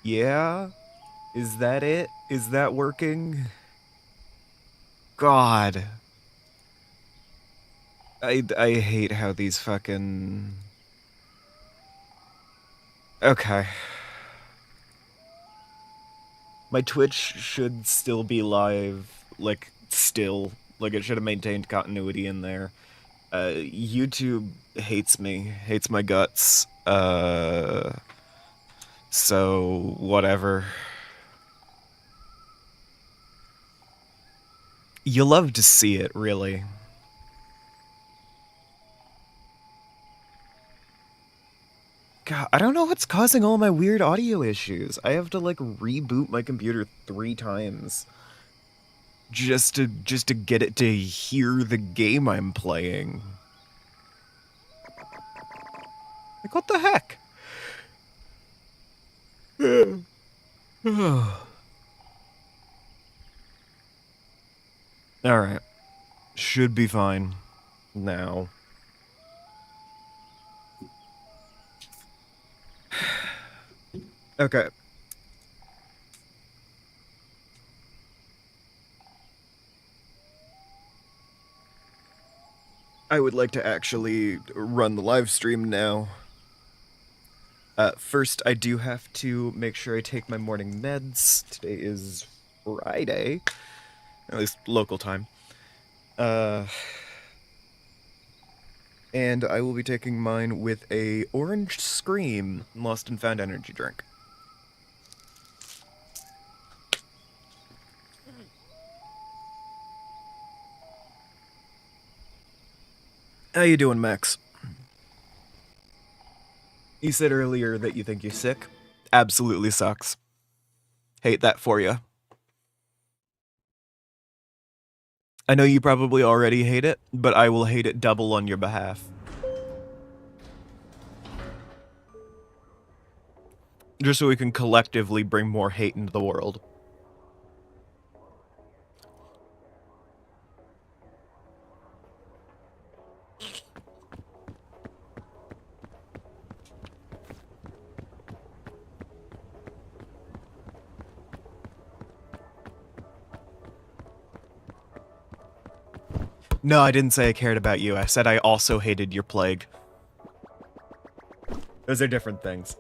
Yeah? Is that it? Is that working? God. I hate how these fucking... Okay. My Twitch should still be live, like, still. Like, it should have maintained continuity in there. YouTube hates me, hates my guts. So, whatever. You love to see it, really. God, I don't know what's causing all my weird audio issues. I have to, like, reboot my computer 3 times. Just to get it to hear the game I'm playing. Like, what the heck? Alright. Should be fine. Now. Okay. I would like to actually run the live stream now. First, I do have to make sure I take my morning meds. Today is Friday. At least local time. And I will be taking mine with a Orange Scream Lost and Found energy drink. How you doing, Max? You said earlier that you think you're sick. Absolutely sucks. Hate that for you. I know you probably already hate it, but I will hate it double on your behalf. Just so we can collectively bring more hate into the world. No, I didn't say I cared about you. I said I also hated your plague. Those are different things.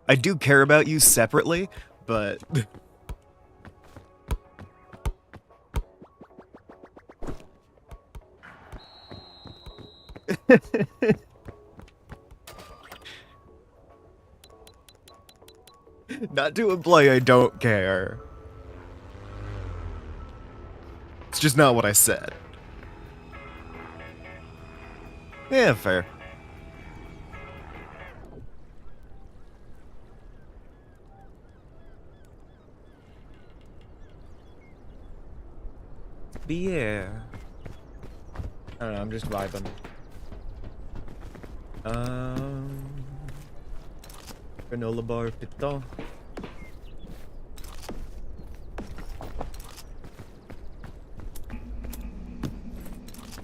I do care about you separately, but... Not to imply I don't care. It's just not what I said. Yeah, fair. But yeah. I don't know, I'm just vibing. Granola bar pito.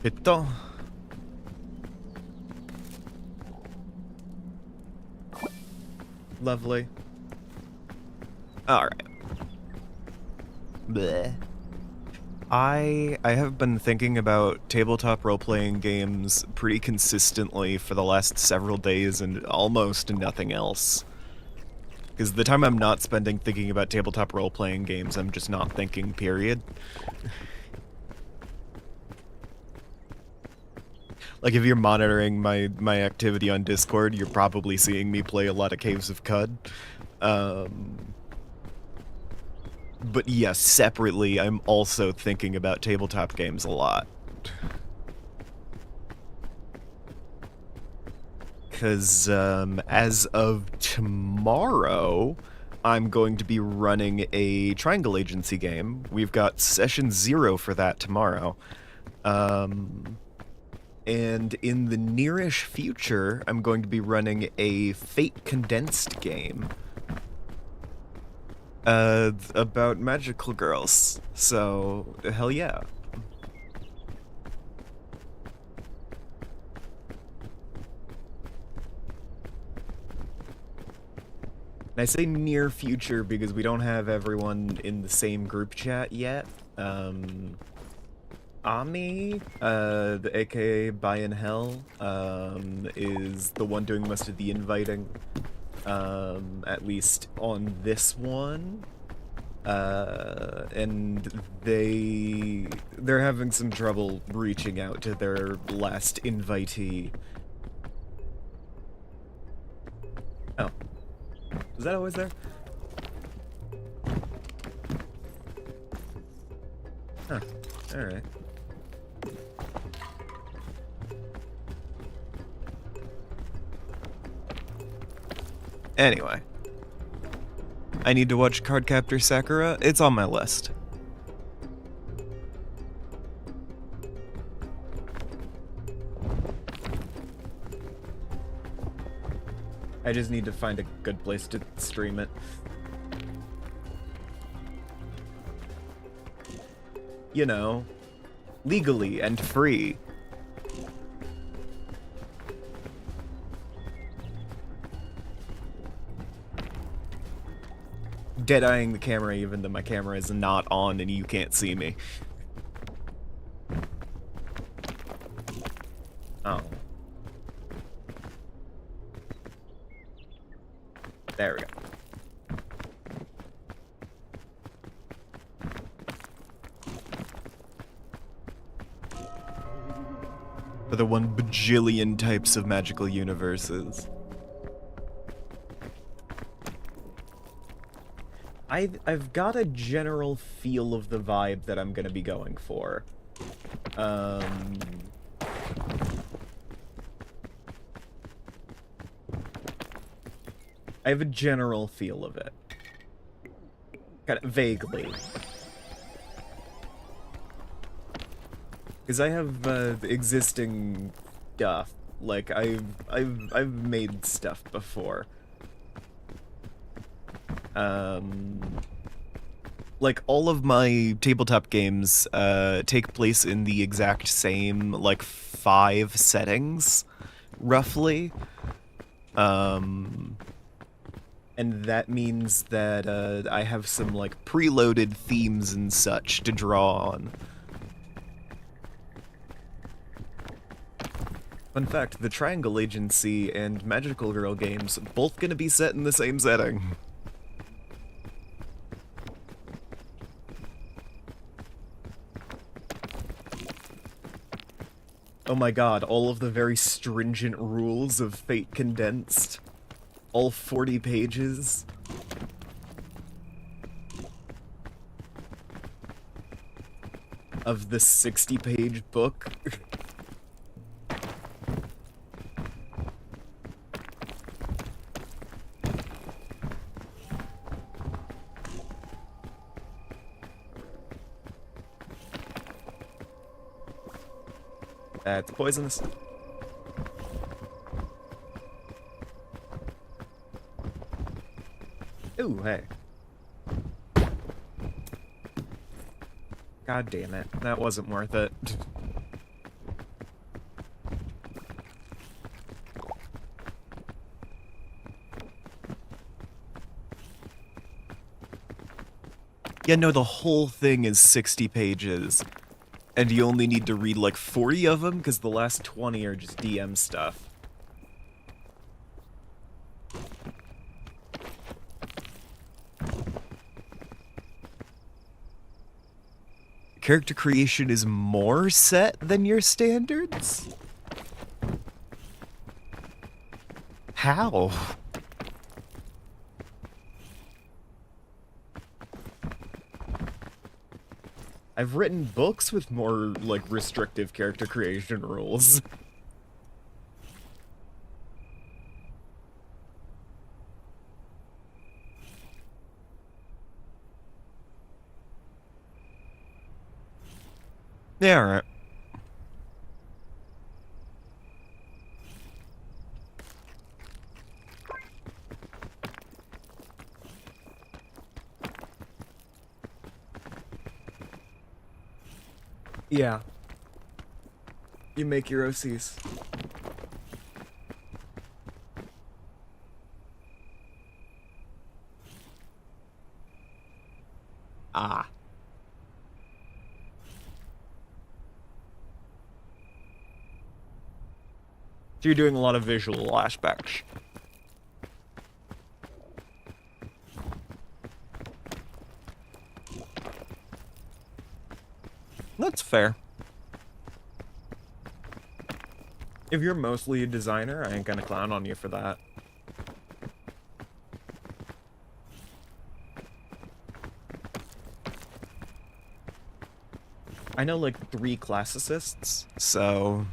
Pito. Lovely. Alright. Bleh. I have been thinking about tabletop role-playing games pretty consistently for the last several days and almost nothing else. Because the time I'm not spending thinking about tabletop role-playing games, I'm just not thinking, period. Like, if you're monitoring my activity on Discord, you're probably seeing me play a lot of Caves of Cud. But yes, separately, I'm also thinking about tabletop games a lot. Because, as of tomorrow, I'm going to be running a Triangle Agency game. We've got Session 0 for that tomorrow. And in the nearish future, I'm going to be running a Fate Condensed game. About magical girls. So, hell yeah. I say near future because we don't have everyone in the same group chat yet. Ami, the aka By in Hell, is the one doing most of the inviting, at least on this one. And they're having some trouble reaching out to their last invitee. Oh. Was that always there? Huh. Alright. Anyway. I need to watch Cardcaptor Sakura. It's on my list. I just need to find a good place to stream it. You know, legally and free. Dead-eyeing the camera even though my camera is not on and you can't see me. Oh. There we go. For the 1 bajillion types of magical universes. I've got a general feel of the vibe that I'm gonna be going for. I have a general feel of it. Kind of vaguely. Because I have existing stuff. Like I've made stuff before. Like, all of my tabletop games, take place in the exact same, like, 5 settings, roughly. And that means that, I have some, like, preloaded themes and such to draw on. Fun fact, the Triangle Agency and Magical Girl games both gonna be set in the same setting. Oh my god, all of the very stringent rules of Fate condensed. All 40 pages. Of the 60-page book. It's poisonous. Ooh, hey. God damn it. That wasn't worth it. Yeah, no, the whole thing is 60 pages. And you only need to read like 40 of them, because the last 20 are just DM stuff. Character creation is more set than your standards? How? I've written books with more, like, restrictive character creation rules. Yeah, alright. Yeah. You make your OCs. Ah. So you're doing a lot of visual aspects. That's fair. If you're mostly a designer, I ain't gonna clown on you for that. I know like 3 classicists, so...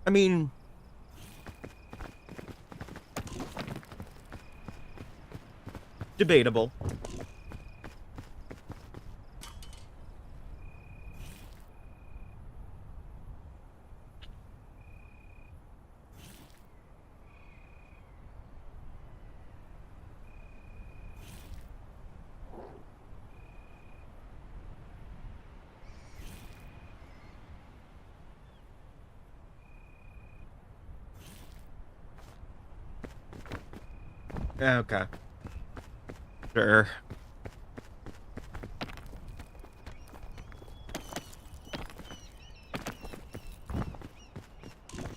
I mean... debatable. Okay. Sure.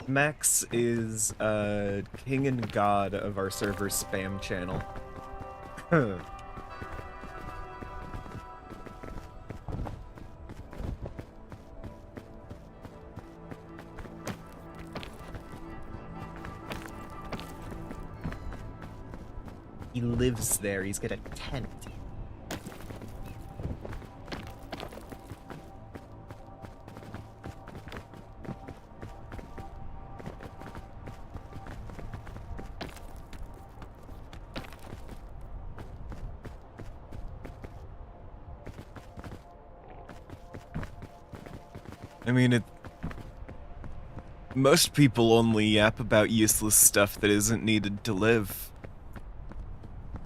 Max is king and god of our server spam channel. He lives there. He's got a tent. I mean, most people only yap about useless stuff that isn't needed to live.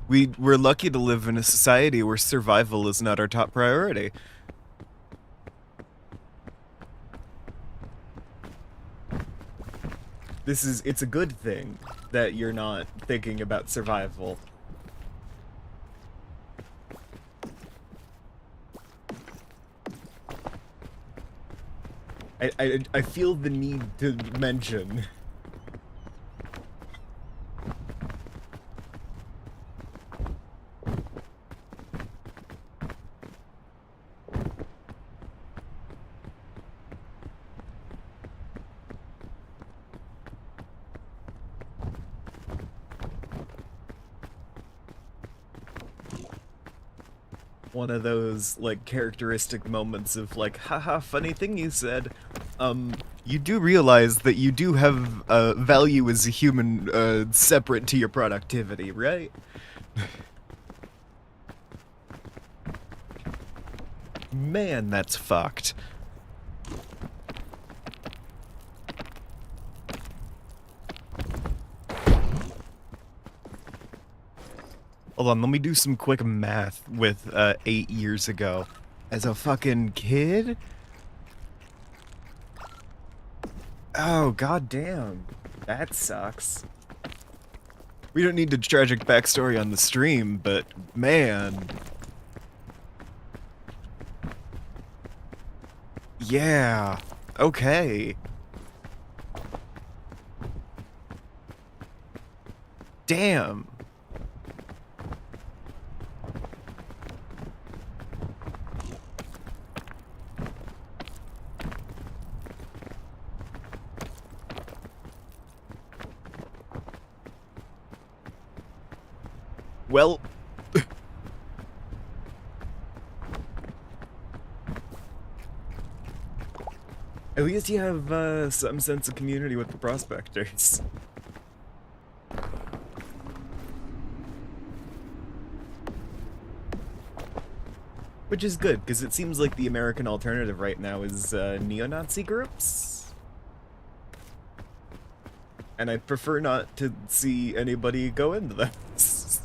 We're lucky to live in a society where survival is not our top priority. It's a good thing that you're not thinking about survival. I feel the need to mention. One of those, like, characteristic moments of, like, haha, funny thing you said. You do realize that you do have, value as a human, separate to your productivity, right? Man, that's fucked. Hold on, let me do some quick math with 8 years ago. As a fucking kid? Oh, goddamn. That sucks. We don't need a tragic backstory on the stream, but man. Yeah. Okay. Damn. Well, at least you have some sense of community with the prospectors. Which is good, because it seems like the American alternative right now is neo-Nazi groups. And I'd prefer not to see anybody go into this.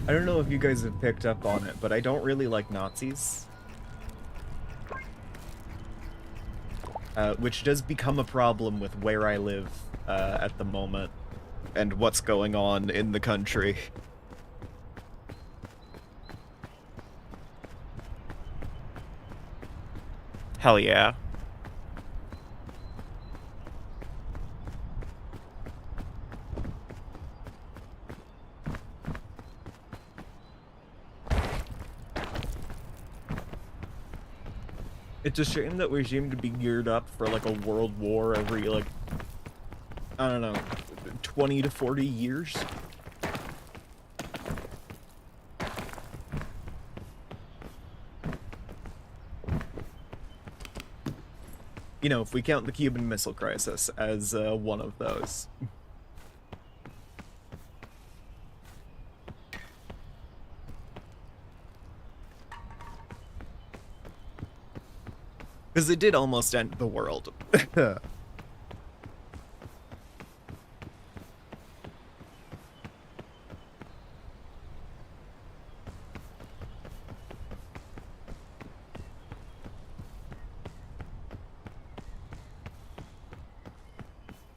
I don't know if you guys have picked up on it, but I don't really like Nazis. Which does become a problem with where I live at the moment and what's going on in the country. Hell yeah. It's a shame that we seem to be geared up for, like, a world war every, like, I don't know, 20 to 40 years? You know, if we count the Cuban Missile Crisis as one of those. Because it did almost end the world.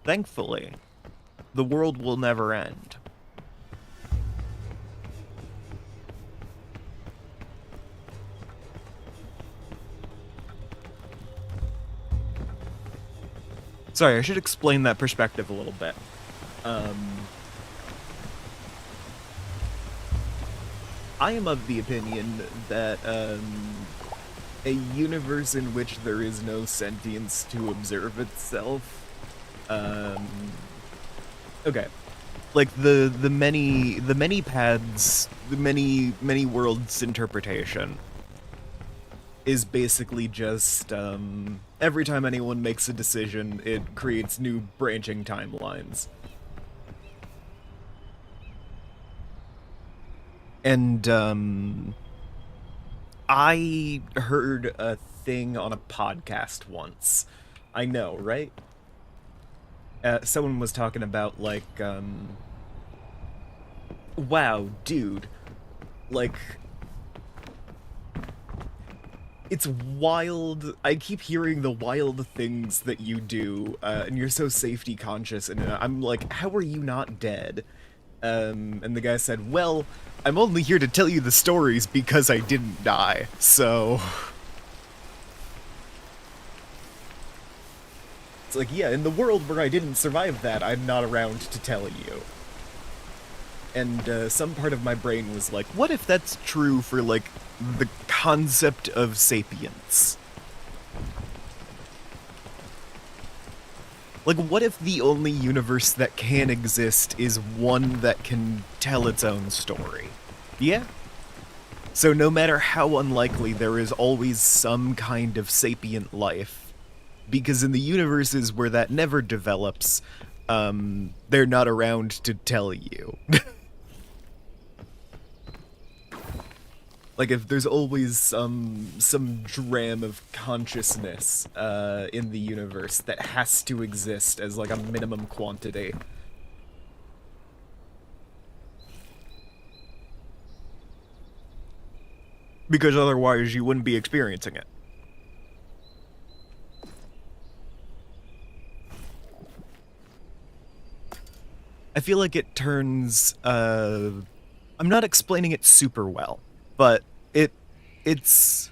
Thankfully, the world will never end. Sorry, I should explain that perspective a little bit. I am of the opinion that a universe in which there is no sentience to observe itself, okay, like the many paths, the many worlds interpretation is basically just every time anyone makes a decision, it creates new branching timelines. And I heard a thing on a podcast once. I know, right? Someone was talking about, like, wow, dude, like, it's wild. I keep hearing the wild things that you do, and you're so safety conscious, and I'm like, how are you not dead? And the guy said, well, I'm only here to tell you the stories because I didn't die, so... It's like, yeah, in the world where I didn't survive that, I'm not around to tell you. And some part of my brain was like, what if that's true for, like, the concept of sapience? Like, what if the only universe that can exist is one that can tell its own story? Yeah? So no matter how unlikely, there is always some kind of sapient life. Because in the universes where that never develops, they're not around to tell you. Like, if there's always some dram of consciousness in the universe that has to exist as, like, a minimum quantity. Because otherwise you wouldn't be experiencing it. I feel like it turns, I'm not explaining it super well, but it's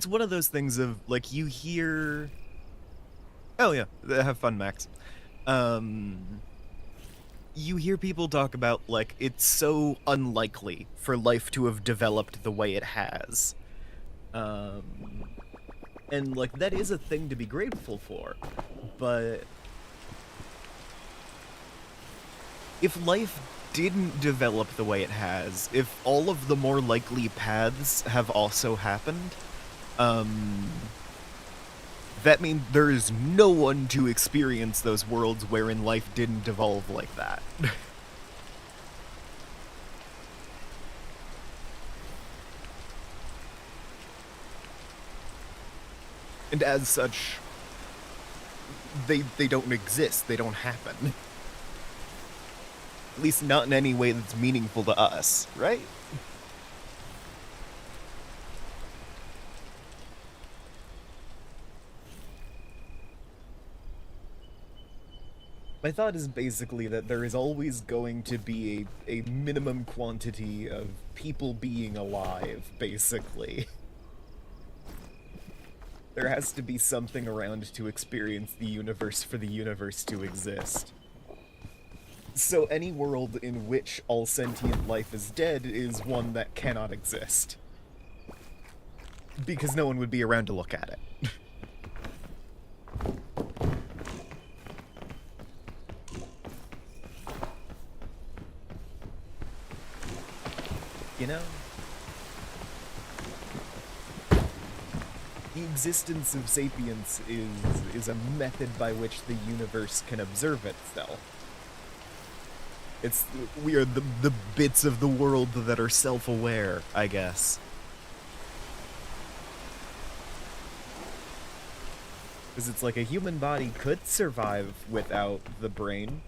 one of those things of, like, you hear... Oh yeah, have fun, Max. You hear people talk about, like, it's so unlikely for life to have developed the way it has. And, like, that is a thing to be grateful for, but... if life didn't develop the way it has, if all of the more likely paths have also happened, that means there is no one to experience those worlds wherein life didn't evolve like that. And as such, they don't exist, they don't happen. At least not in any way that's meaningful to us, right? My thought is basically that there is always going to be a minimum quantity of people being alive, basically. There has to be something around to experience the universe for the universe to exist. So any world in which all sentient life is dead is one that cannot exist. Because no one would be around to look at it. You know? The existence of sapience is a method by which the universe can observe itself. We are the bits of the world that are self-aware, I guess. Because it's like a human body could survive without the brain.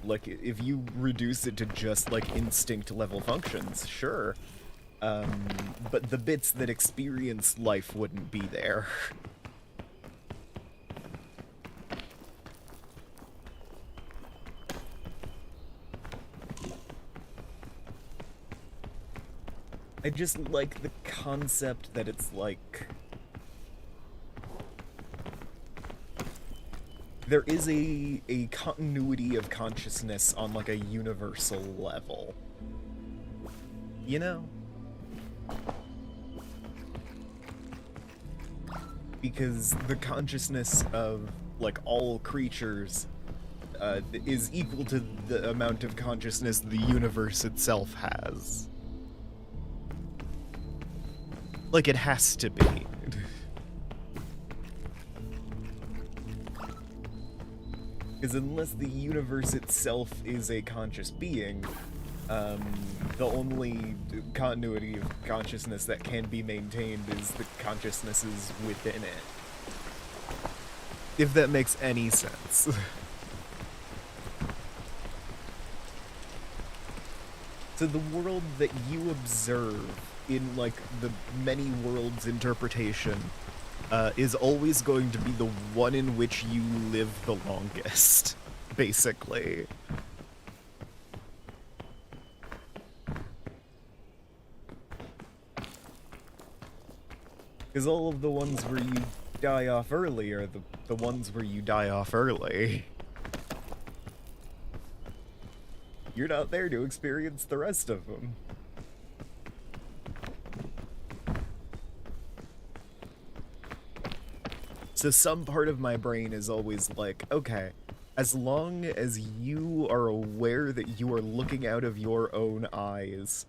Like, if you reduce it to just, like, instinct-level functions, sure. But the bits that experience life wouldn't be there. I just like the concept that it's like... there is a continuity of consciousness on, like, a universal level. You know? Because the consciousness of, like, all creatures is equal to the amount of consciousness the universe itself has. Like, it has to be. Because unless the universe itself is a conscious being, the only continuity of consciousness that can be maintained is the consciousnesses within it. If that makes any sense. So the world that you observe in, like, the many worlds interpretation is always going to be the one in which you live the longest, basically. Because all of the ones where you die off early are the ones where you die off early. You're not there to experience the rest of them. So some part of my brain is always like, okay, as long as you are aware that you are looking out of your own eyes,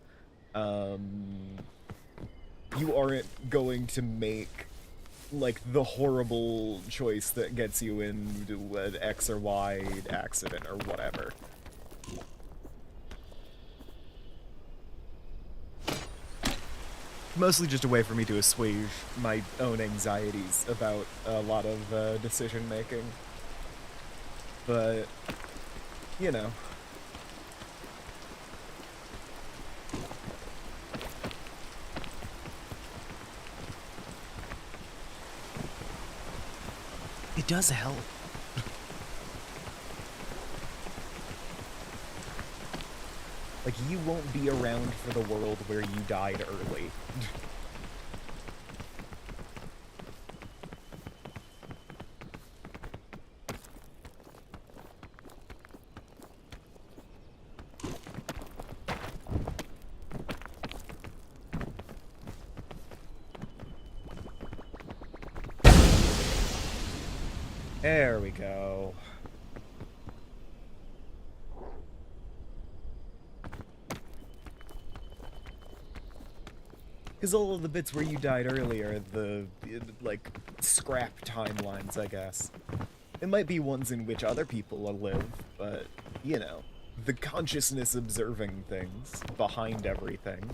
you aren't going to make, like, the horrible choice that gets you into an X or Y accident or whatever. Mostly just a way for me to assuage my own anxieties about a lot of decision making. But, you know. It does help. Like, you won't be around for the world where you died early. There we go. Because all of the bits where you died earlier, the, like, scrap timelines, I guess. It might be ones in which other people live, but, you know, the consciousness observing things behind everything.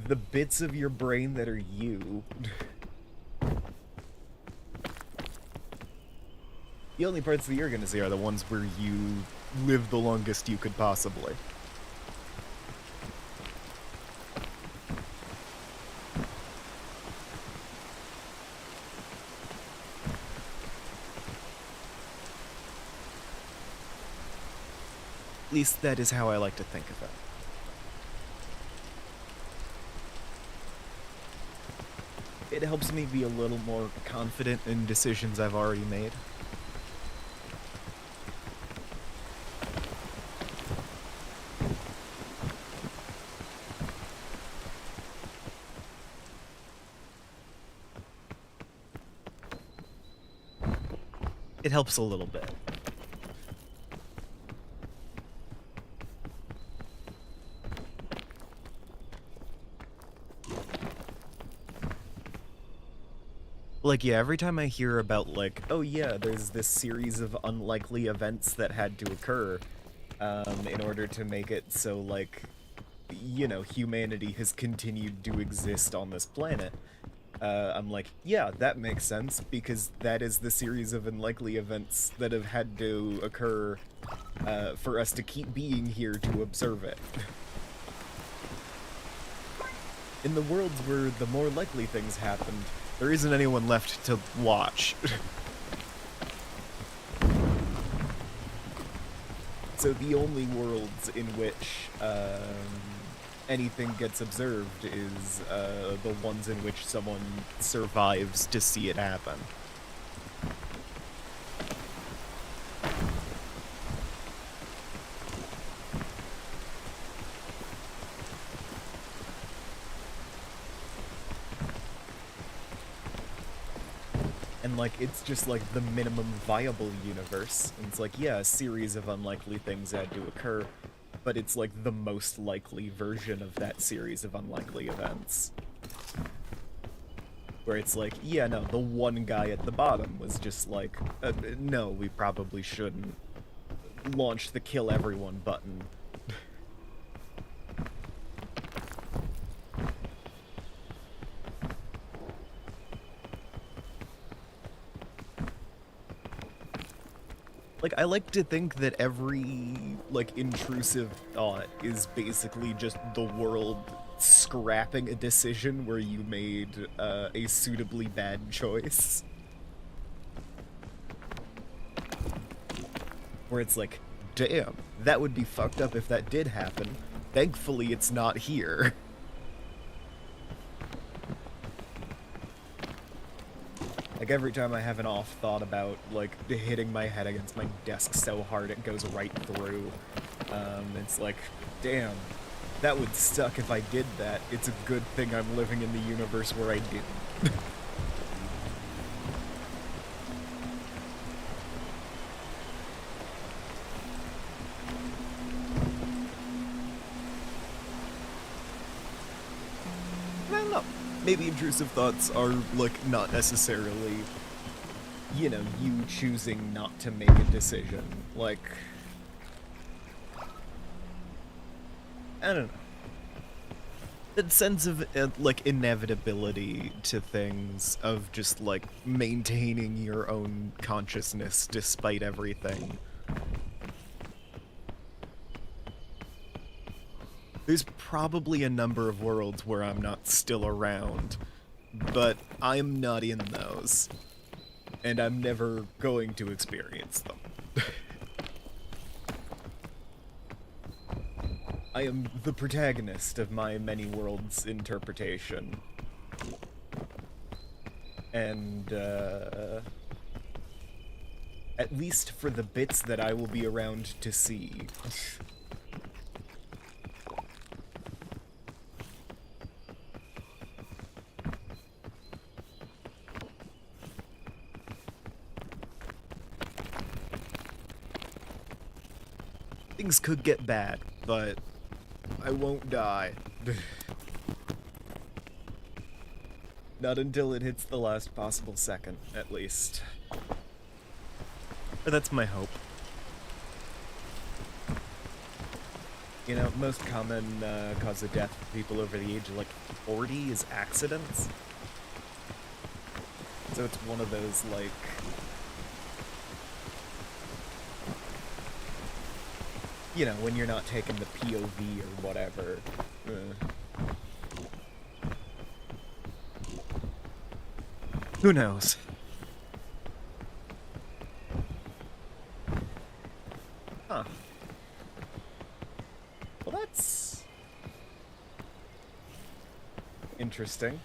The bits of your brain that are you. The only parts that you're gonna see are the ones where you live the longest you could possibly. At least that is how I like to think of it. It helps me be a little more confident in decisions I've already made. It helps a little bit. Like, yeah, every time I hear about, like, oh yeah, there's this series of unlikely events that had to occur, in order to make it so, like, you know, humanity has continued to exist on this planet, I'm like, yeah, that makes sense, because that is the series of unlikely events that have had to occur, for us to keep being here to observe it. In the worlds where the more likely things happened, there isn't anyone left to watch. So the only worlds in which anything gets observed is the ones in which someone survives to see it happen. And, like, it's just, like, the minimum viable universe. And it's like, yeah, a series of unlikely things had to occur, but it's, like, the most likely version of that series of unlikely events. Where it's like, yeah, no, the one guy at the bottom was just like, no, we probably shouldn't launch the kill everyone button. Like, I like to think that every, like, intrusive thought is basically just the world scrapping a decision where you made a suitably bad choice. Where it's like, damn, that would be fucked up if that did happen. Thankfully, it's not here. Like, every time I have an off thought about, like, hitting my head against my desk so hard it goes right through, it's like, damn, that would suck if I did that. It's a good thing I'm living in the universe where I didn't. I don't know. Maybe intrusive thoughts are, like, not necessarily, you know, you choosing not to make a decision. Like, I don't know. That sense of, like, inevitability to things, of just, like, maintaining your own consciousness despite everything. There's probably a number of worlds where I'm not still around, but I'm not in those, and I'm never going to experience them. I am the protagonist of my many worlds interpretation. And, at least for the bits that I will be around to see. Things could get bad, but I won't die. Not until it hits the last possible second, at least. Or that's my hope. You know, most common cause of death for people over the age of, like, 40 is accidents. So it's one of those, like, You know, when you're not taking the POV or whatever. Who knows? Huh. Well, that's interesting.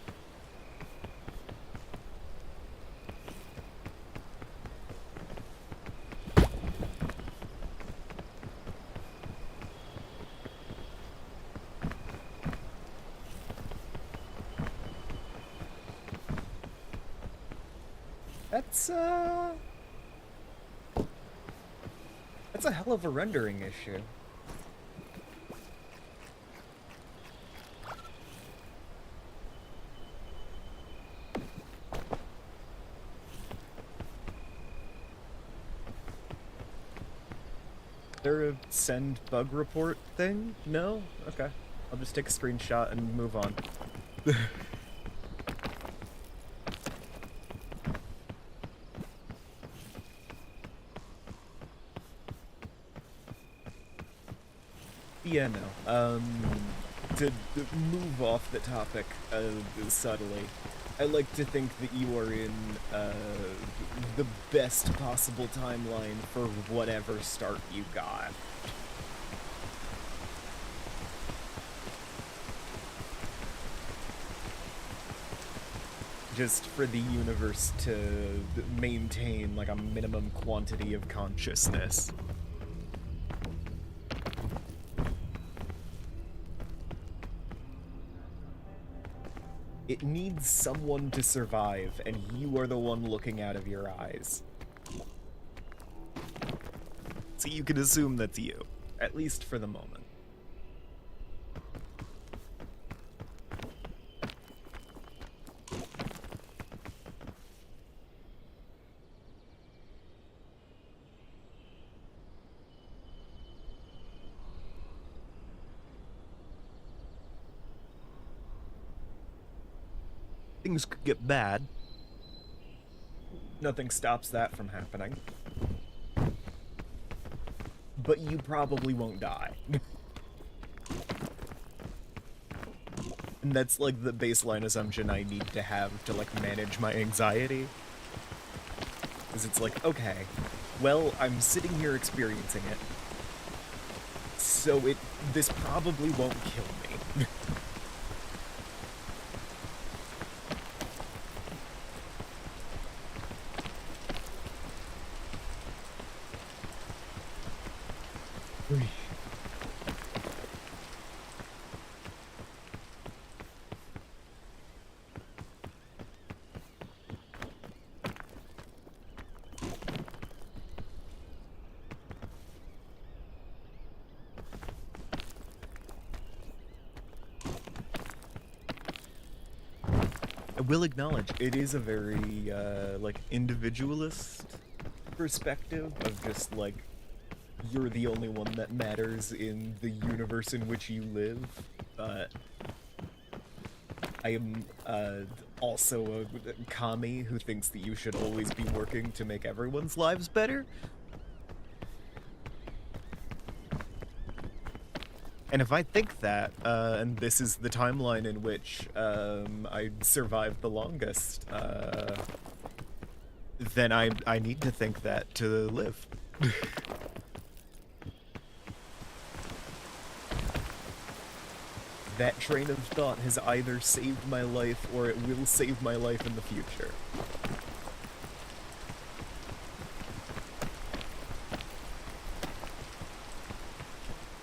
That's a hell of a rendering issue. Is there a send bug report thing? No? Okay. I'll just take a screenshot and move on. Yeah, no. To move off the topic subtly, I like to think that you are in the best possible timeline for whatever start you got. Just for the universe to maintain like a minimum quantity of consciousness. It needs someone to survive, and you are the one looking out of your eyes. So you can assume that's you, at least for the moment. Things could get bad. Nothing stops that from happening. But you probably won't die. And that's like the baseline assumption I need to have to like manage my anxiety. Is it's like, okay, well, I'm sitting here experiencing it. So this probably won't kill me. I will acknowledge it is a very like individualist perspective of just like you're the only one that matters in the universe in which you live, but I am also a kami who thinks that you should always be working to make everyone's lives better. And if I think that, and this is the timeline in which I survived the longest, then I need to think that to live. That train of thought has either saved my life or it will save my life in the future.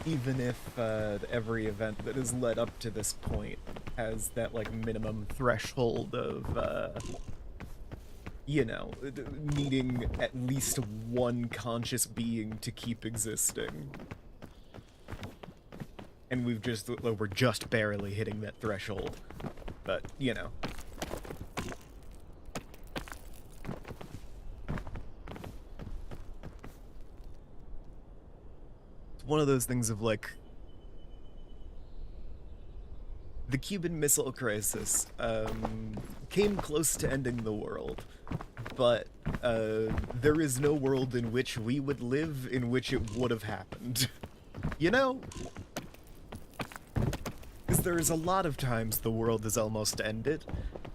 Even if every event that has led up to this point has that like minimum threshold of you know, needing at least one conscious being to keep existing. And we're just barely hitting that threshold. But, you know. It's one of those things of like, the Cuban Missile Crisis came close to ending the world, but there is no world in which we would live in which it would have happened. You know, because there's a lot of times the world is almost ended,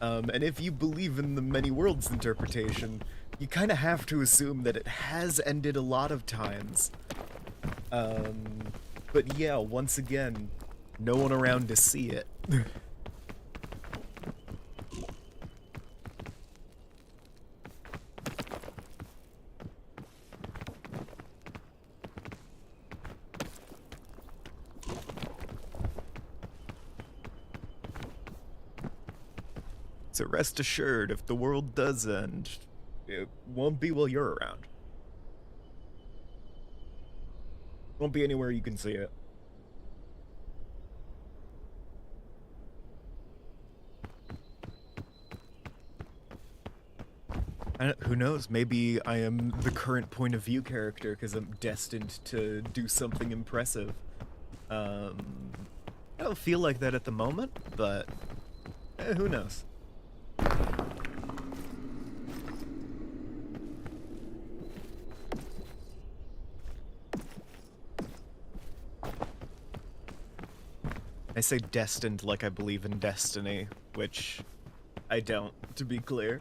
and if you believe in the many worlds interpretation, you kind of have to assume that it has ended a lot of times. But yeah, once again, no one around to see it. So rest assured, if the world does end, it won't be while you're around. Won't be anywhere you can see it. Who knows? Maybe I am the current point of view character because I'm destined to do something impressive. I don't feel like that at the moment, but who knows? I say destined like I believe in destiny, which I don't, to be clear.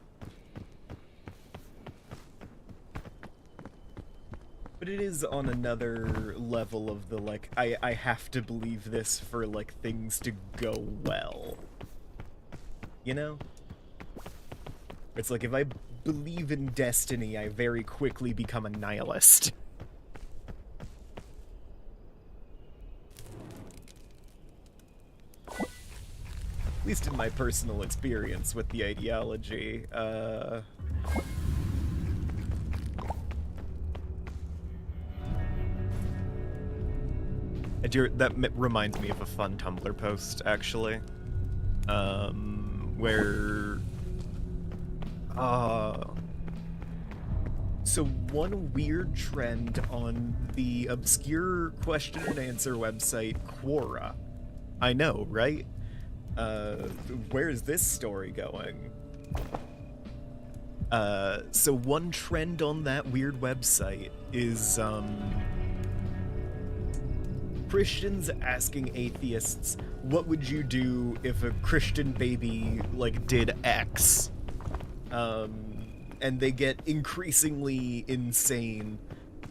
But it is on another level of the, like, I have to believe this for, like, things to go well. You know? It's like, if I believe in destiny, I very quickly become a nihilist. At least in my personal experience with the ideology, that reminds me of a fun Tumblr post, actually. Where... So one weird trend on the obscure question and answer website Quora. I know, right? Where's this story going? So one trend on that weird website is, Christians asking atheists, what would you do if a Christian baby, like, did X? And they get increasingly insane,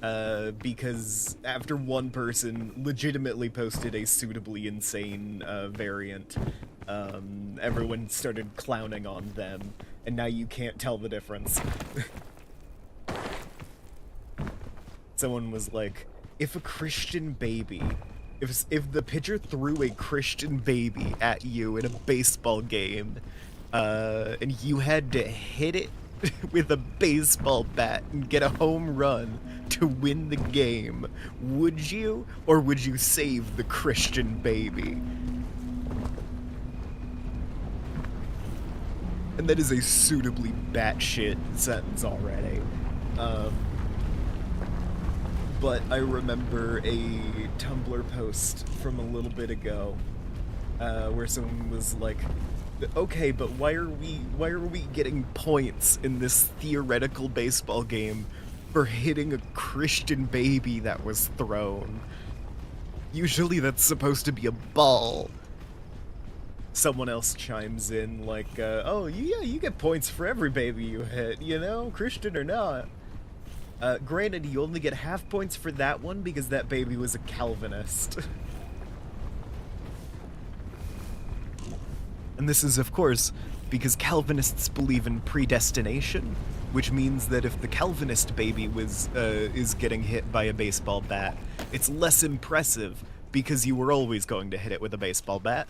because after one person legitimately posted a suitably insane, variant, everyone started clowning on them, and now you can't tell the difference. Someone was like, if a Christian baby, if the pitcher threw a Christian baby at you in a baseball game, and you had to hit it with a baseball bat and get a home run to win the game, would you, or would you save the Christian baby? And that is a suitably batshit sentence already. But I remember a Tumblr post from a little bit ago, where someone was like, okay, but why are we getting points in this theoretical baseball game for hitting a Christian baby that was thrown? Usually that's supposed to be a ball. Someone else chimes in like, oh yeah, you get points for every baby you hit, you know, Christian or not. Granted, you only get half points for that one because that baby was a Calvinist. And this is, of course, because Calvinists believe in predestination, which means that if the Calvinist baby is getting hit by a baseball bat, it's less impressive because you were always going to hit it with a baseball bat.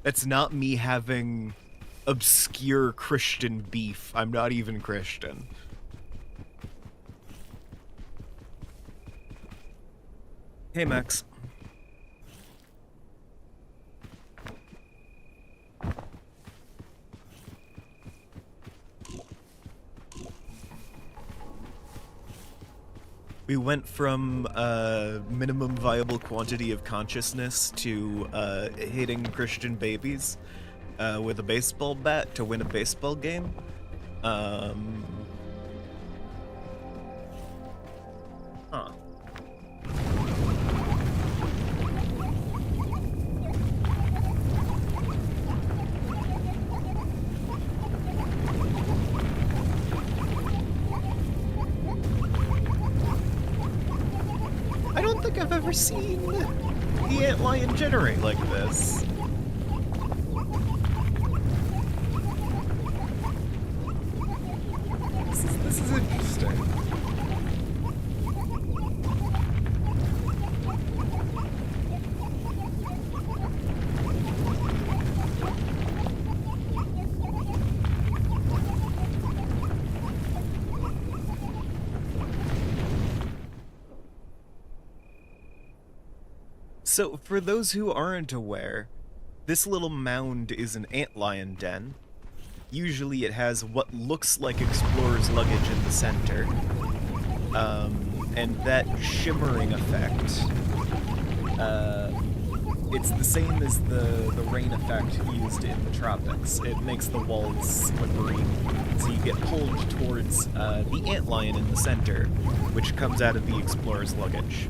That's not me having obscure Christian beef. I'm not even Christian. Hey, Max. We went from minimum viable quantity of consciousness to hitting Christian babies with a baseball bat to win a baseball game. I've ever seen the antlion generate like this. This is interesting. So, for those who aren't aware, this little mound is an antlion den. Usually it has what looks like explorer's luggage in the center. And that shimmering effect, it's the same as the rain effect used in the tropics. It makes the walls slippery, so you get pulled towards the antlion in the center, which comes out of the explorer's luggage.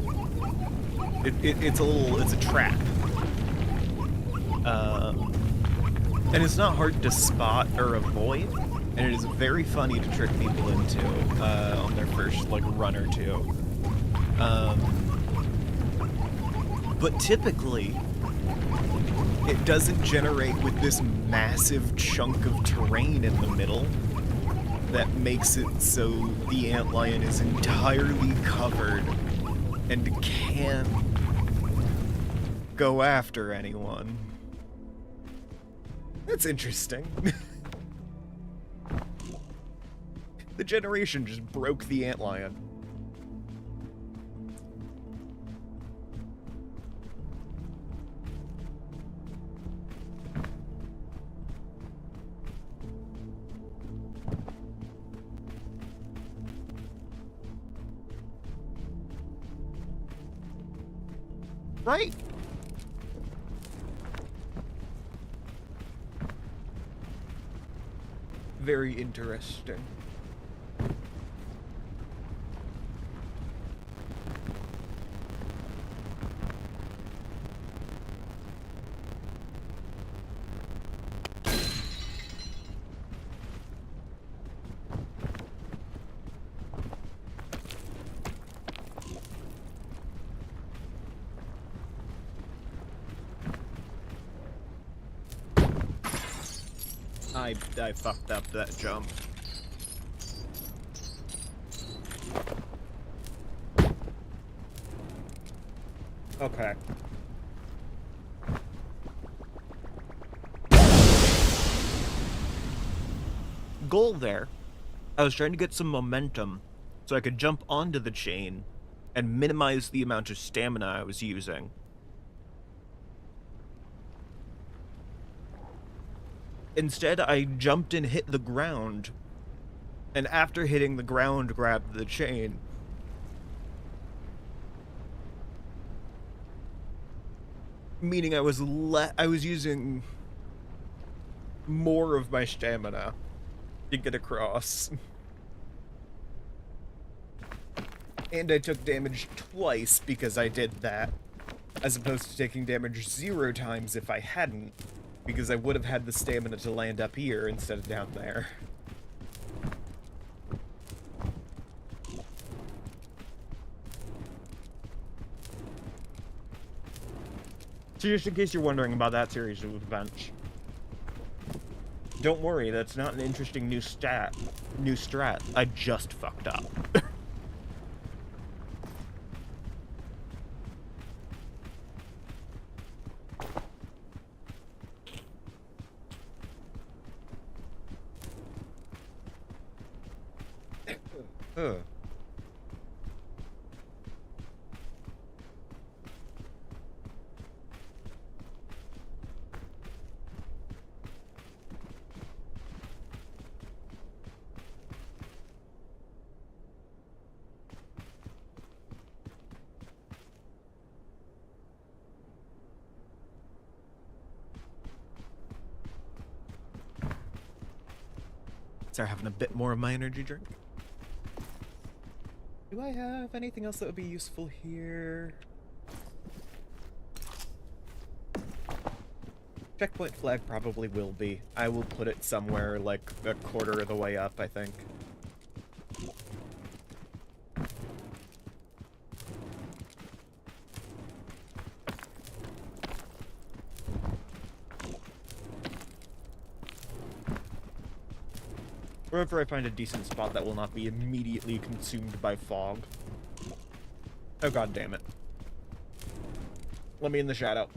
It's a trap. And it's not hard to spot or avoid, and it is very funny to trick people into on their first run or two. But typically, it doesn't generate with this massive chunk of terrain in the middle that makes it so the antlion is entirely covered and can't go after anyone. That's interesting. The generation just broke the antlion. Right? Very interesting. I fucked up that jump. Okay. Goal there. I was trying to get some momentum so I could jump onto the chain and minimize the amount of stamina I was using. Instead, I jumped and hit the ground, and after hitting the ground, grabbed the chain. Meaning I was using more of my stamina to get across. And I took damage twice because I did that, as opposed to taking damage 0 times if I hadn't, because I would have had the stamina to land up here instead of down there. So just in case you're wondering about that series of events, don't worry, that's not an interesting new strat. I just fucked up. Start having a bit more of my energy drink. Do I have anything else that would be useful here? Checkpoint flag probably will be. I will put it somewhere like a quarter of the way up, I think. Wherever I find a decent spot that will not be immediately consumed by fog. Oh god damn it. Let me in the shadow.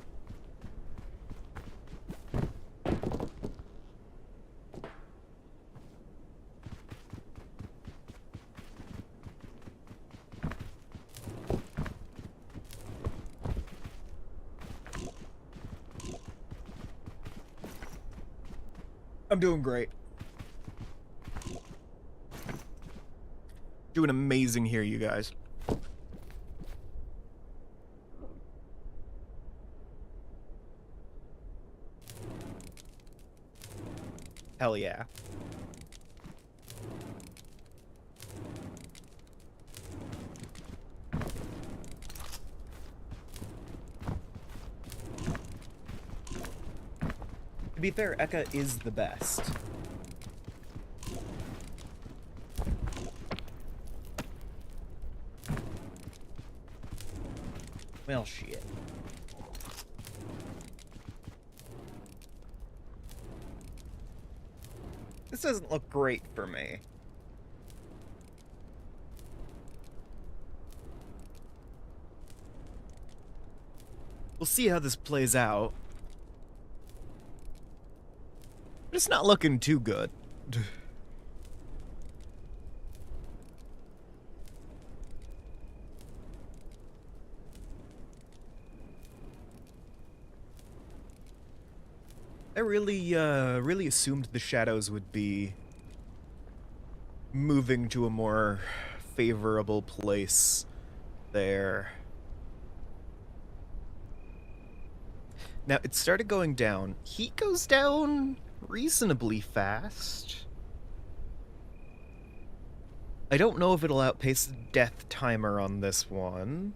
I'm doing great. Doing amazing here, you guys. Hell yeah. To be fair, Eka is the best. Well, shit. This doesn't look great for me. We'll see how this plays out. But it's not looking too good. I really assumed the shadows would be moving to a more favorable place there. Now, it started going down. Heat goes down reasonably fast. I don't know if it'll outpace the death timer on this one.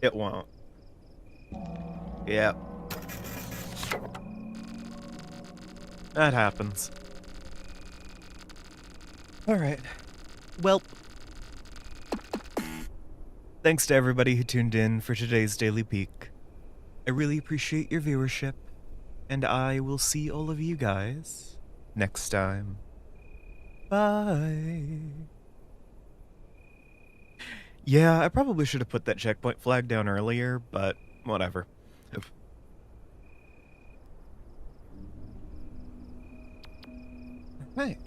It won't. Yep. That happens. Alright. Well, thanks to everybody who tuned in for today's Daily Peek. I really appreciate your viewership, and I will see all of you guys next time. Bye. Yeah, I probably should have put that checkpoint flag down earlier, but whatever. Right.